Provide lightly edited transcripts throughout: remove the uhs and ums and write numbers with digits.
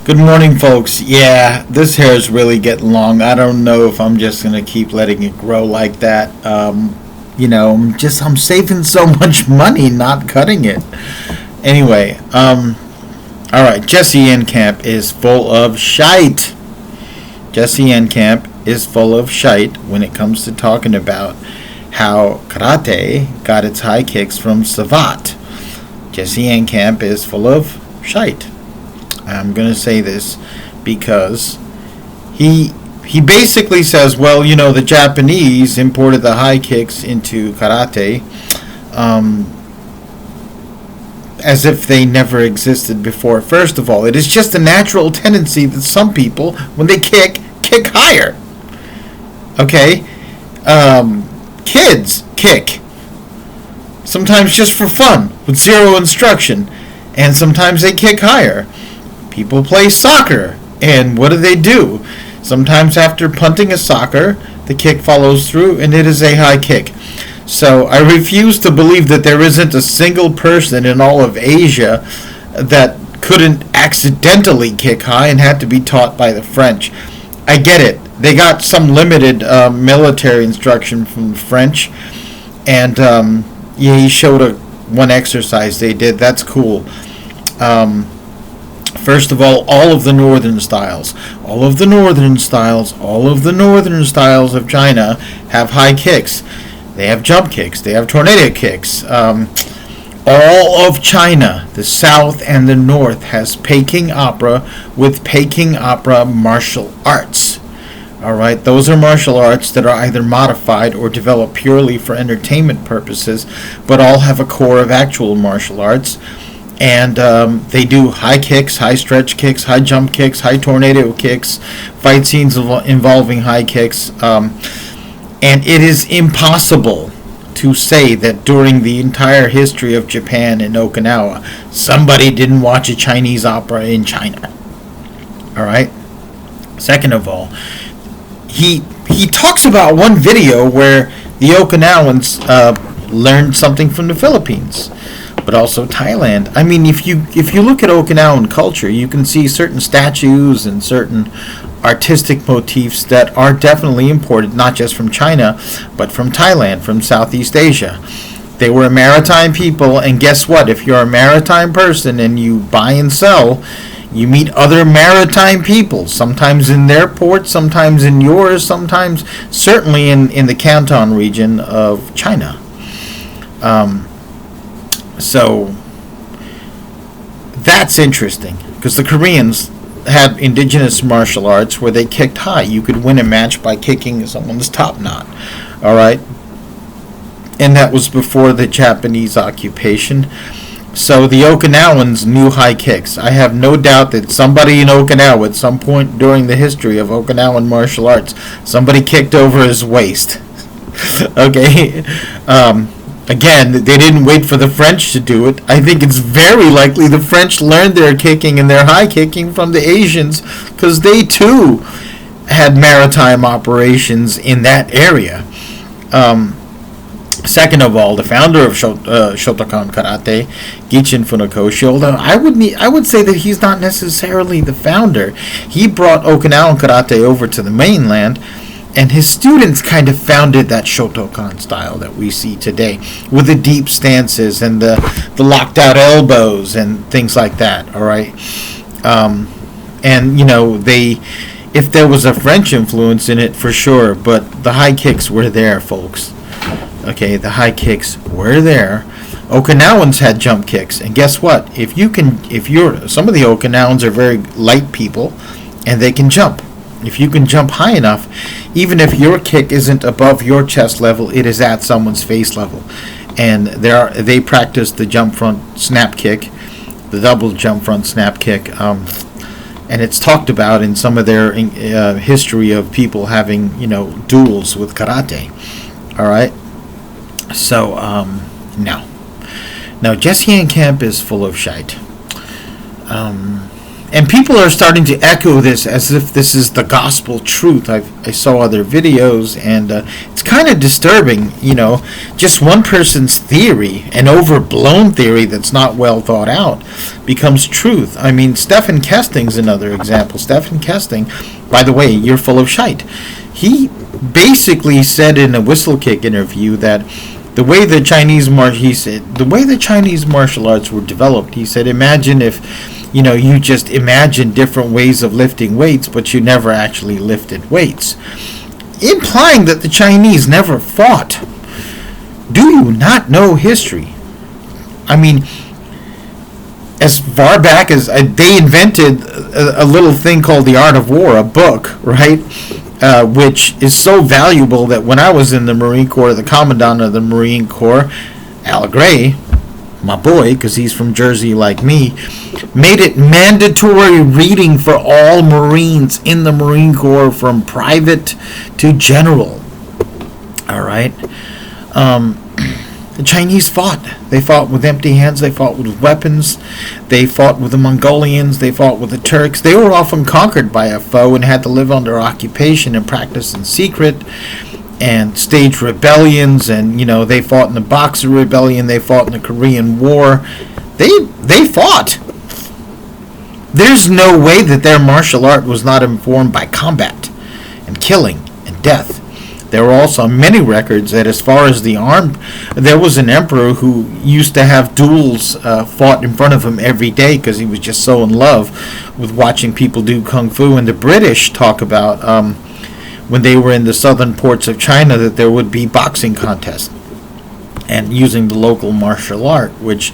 Good morning, folks. Yeah, this hair is really getting long. I don't know if I'm just gonna keep letting it grow like that. I'm saving so much money not cutting it. Anyway, all right. Jesse Enkamp is full of shite. Jesse Enkamp is full of shite when it comes to talking about how karate got its high kicks from Savat. Jesse Enkamp is full of shite. I'm going to say this because he basically says, well, the Japanese imported the high kicks into karate as if they never existed before. First of all, it is just a natural tendency that some people, when they kick higher. Okay? Kids kick. Sometimes just for fun, with zero instruction. And sometimes they kick higher. People play soccer, and what do? Sometimes after punting a soccer, the kick follows through, and it is a high kick. So I refuse to believe that there isn't a single person in all of Asia that couldn't accidentally kick high and had to be taught by the French. I get it. They got some limited military instruction from the French, and he showed one exercise they did. That's cool. First of all of the northern styles of China have high kicks. They have jump kicks. They have tornado kicks. All of China, the south and the north, has Peking opera with Peking opera martial arts. All right, those are martial arts that are either modified or developed purely for entertainment purposes, but all have a core of actual martial arts. And they do high kicks, high stretch kicks, high jump kicks, high tornado kicks, fight scenes involving high kicks. And it is impossible to say that during the entire history of Japan and Okinawa, somebody didn't watch a Chinese opera in China. All right? Second of all, he talks about one video where the Okinawans learned something from the Philippines, but also Thailand. I mean, if you look at Okinawan culture, you can see certain statues and certain artistic motifs that are definitely imported, not just from China, but from Thailand, from Southeast Asia. They were a maritime people, and guess what? If you're a maritime person and you buy and sell, you meet other maritime people, sometimes in their port, sometimes in yours, sometimes certainly in the Canton region of China. So that's interesting because the Koreans had indigenous martial arts where they kicked high. You could win a match by kicking someone's top knot. All right, and that was before the Japanese occupation. So the Okinawans knew high kicks. I have no doubt that somebody in Okinawa at some point during the history of Okinawan martial arts, somebody kicked over his waist. Okay. Again, they didn't wait for the French to do it. I think it's very likely the French learned their kicking and their high kicking from the Asians because they too had maritime operations in that area. Second of all, the founder of Shotokan Karate, Gichin Funakoshi, although I would say that he's not necessarily the founder. He brought Okinawan Karate over to the mainland, and his students kind of founded that Shotokan style that we see today, with the deep stances and the locked out elbows and things like that. All right, and if there was a French influence in it, for sure, but the high kicks were there, folks. Okay, the high kicks were there. Okinawans had jump kicks, and guess what? Some of the Okinawans are very light people, and they can jump. If you can jump high enough, even if your kick isn't above your chest level, it is at someone's face level. And they practice the jump front snap kick, the double jump front snap kick, and it's talked about in some of their history of people having duels with karate. All right. So now Jesse Enkamp is full of shite. And people are starting to echo this as if this is the gospel truth. I saw other videos, and it's kind of disturbing. Just one person's theory, an overblown theory that's not well thought out, becomes truth. I mean, Stephen Kesting's another example. Stephen Kesting, by the way, you're full of shite. He basically said in a Whistlekick interview that the way the Chinese martial arts were developed, he said, imagine if you just imagine different ways of lifting weights, but you never actually lifted weights, implying that the Chinese never fought. Do you not know history? I mean, as far back as they invented a little thing called The Art of War, a book, right? Which is so valuable that when I was in the Marine Corps, the Commandant of the Marine Corps, Al Gray, my boy, because he's from Jersey like me, made it mandatory reading for all Marines in the Marine Corps from private to general. All right? The Chinese fought. They fought with empty hands. They fought with weapons. They fought with the Mongolians. They fought with the Turks. They were often conquered by a foe and had to live under occupation and practice in secret and stage rebellions. And, they fought in the Boxer Rebellion. They fought in the Korean War. They fought. There's no way that their martial art was not informed by combat and killing and death. There were also many records that as far as the armed, there was an emperor who used to have duels fought in front of him every day because he was just so in love with watching people do kung fu. And the British talk about when they were in the southern ports of China that there would be boxing contests and using the local martial art, which,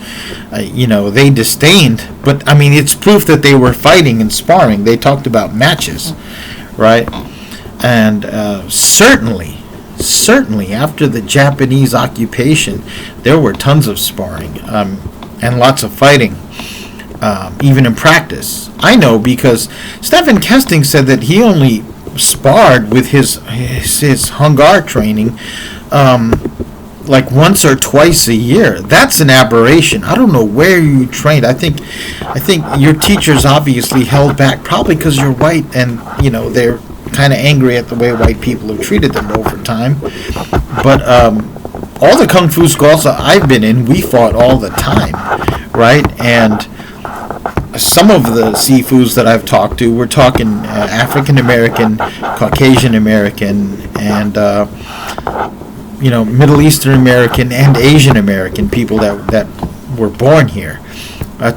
they disdained. But, I mean, it's proof that they were fighting and sparring. They talked about matches, right? And certainly after the Japanese occupation, there were tons of sparring and lots of fighting, even in practice. I know because Stephen Kesting said that he only sparred with his Hung Gar training like once or twice a year. That's an aberration. I don't know where you trained. I think your teachers obviously held back, probably because you're white and they're kind of angry at the way white people have treated them over time. But all the kung fu schools that I've been in, we fought all the time, right? And some of the Sifus that I've talked to, we're talking African American, Caucasian American, and Middle Eastern American and Asian American people that were born here.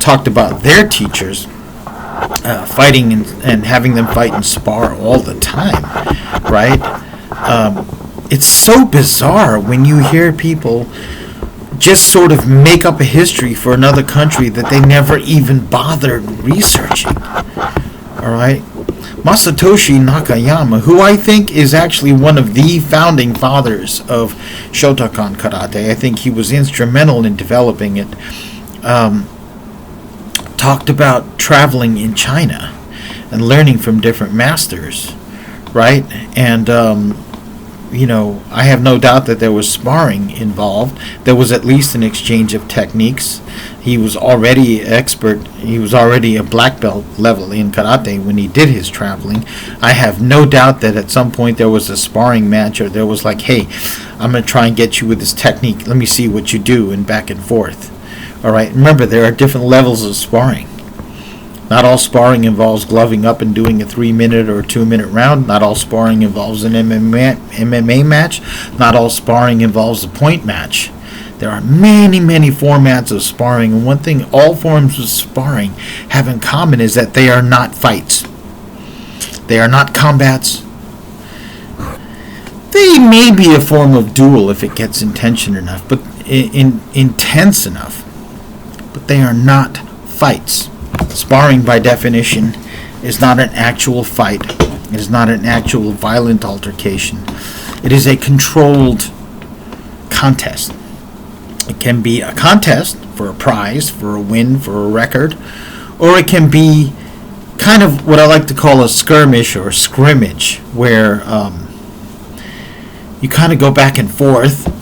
Talked about their teachers fighting and having them fight and spar all the time, right? It's so bizarre when you hear people just sort of make up a history for another country that they never even bothered researching, all right? Masatoshi Nakayama, who I think is actually one of the founding fathers of Shotokan Karate, I think he was instrumental in developing it, talked about traveling in China and learning from different masters, right? And, I have no doubt that there was sparring involved. There was at least an exchange of techniques. He was already expert. He was already a black belt level in karate when he did his traveling. I have no doubt that at some point there was a sparring match, or there was like, hey, I'm going to try and get you with this technique. Let me see what you do, and back and forth. All right, remember, there are different levels of sparring. Not all sparring involves gloving up and doing a 3-minute or 2-minute round. Not all sparring involves an MMA match. Not all sparring involves a point match. There are many, many formats of sparring, and one thing all forms of sparring have in common is that they are not fights. They are not combats. They may be a form of duel if it gets intense enough, but intense enough. But they are not fights. Sparring, by definition, is not an actual fight. It is not an actual violent altercation. It is a controlled contest. It can be a contest for a prize, for a win, for a record, or it can be kind of what I like to call a skirmish or scrimmage, where you kind of go back and forth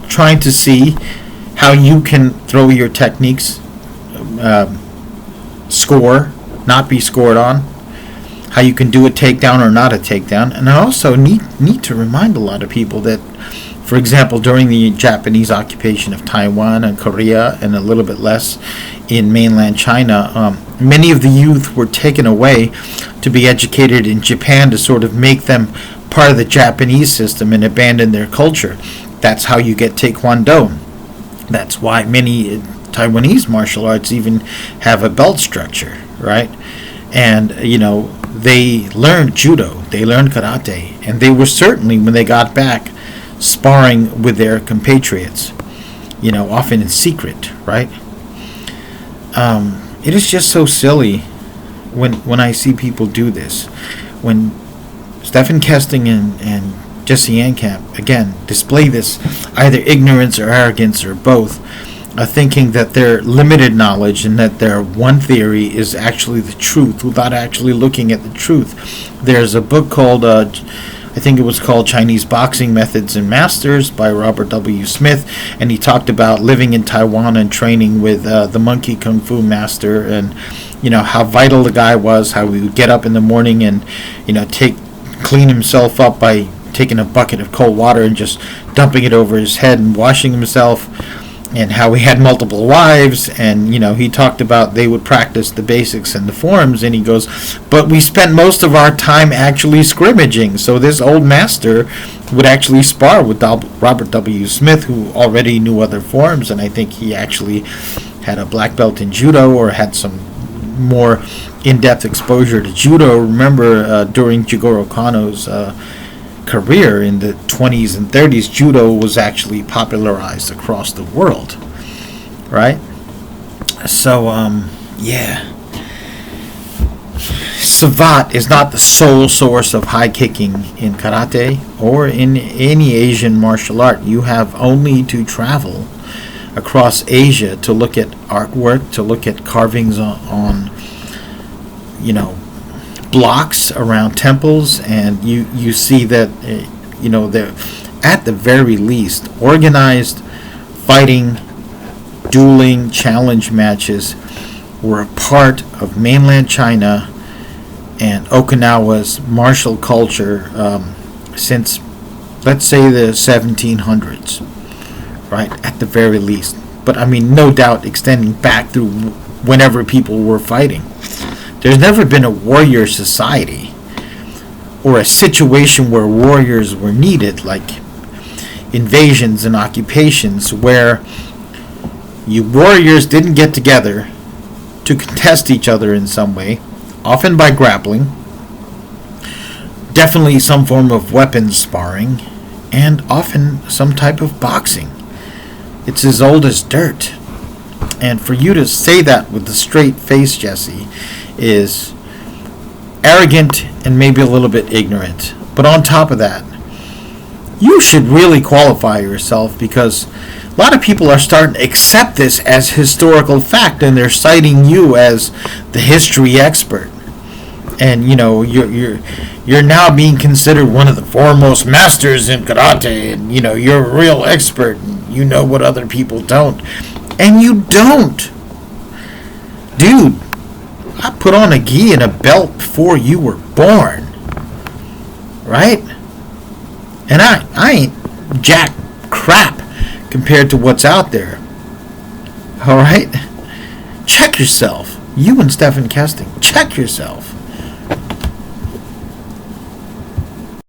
trying to see how you can throw your techniques, score, not be scored on, how you can do a takedown or not a takedown. And I also need to remind a lot of people that, for example, during the Japanese occupation of Taiwan and Korea, and a little bit less in mainland China, many of the youth were taken away to be educated in Japan to sort of make them part of the Japanese system and abandon their culture. That's how you get Taekwondo. That's why many Taiwanese martial arts even have a belt structure, right? And, they learned judo, they learned karate, and they were certainly, when they got back, sparring with their compatriots, often in secret, right? It is just so silly when I see people do this. When Stephen Kesting and Jesse Enkamp, again, display this either ignorance or arrogance or both, thinking that their limited knowledge and that their one theory is actually the truth without actually looking at the truth. There's a book called, I think it was called Chinese Boxing Methods and Masters by Robert W. Smith, and he talked about living in Taiwan and training with the monkey kung fu master, and how vital the guy was, how he would get up in the morning and clean himself up by taking a bucket of cold water and just dumping it over his head and washing himself, and how he had multiple wives. And he talked about they would practice the basics and the forms, and he goes, but we spent most of our time actually scrimmaging. So this old master would actually spar with Robert W. Smith, who already knew other forms, and I think he actually had a black belt in judo or had some more in-depth exposure to judo. Remember, during Jigoro Kano's career in the 20s and 30s, judo was actually popularized across the world, right? So, Savate is not the sole source of high kicking in karate or in any Asian martial art. You have only to travel across Asia to look at artwork, to look at carvings on blocks around temples, and you see that they're at the very least organized fighting, dueling, challenge matches were a part of mainland China and Okinawa's martial culture since, let's say, the 1700s, right, at the very least. But I mean, no doubt extending back through whenever people were fighting. There's never been a warrior society or a situation where warriors were needed, like invasions and occupations, where you warriors didn't get together to contest each other in some way, often by grappling, definitely some form of weapons sparring, and often some type of boxing. It's as old as dirt. And for you to say that with a straight face, Jesse, is arrogant and maybe a little bit ignorant. But on top of that, you should really qualify yourself, because a lot of people are starting to accept this as historical fact, and they're citing you as the history expert. And you're now being considered one of the foremost masters in karate, and you're a real expert, and you know what other people don't. And you don't. Dude, I put on a gi and a belt before you were born. Right? And I ain't jack crap compared to what's out there. Alright? Check yourself. You and Stephen Kesting. Check yourself.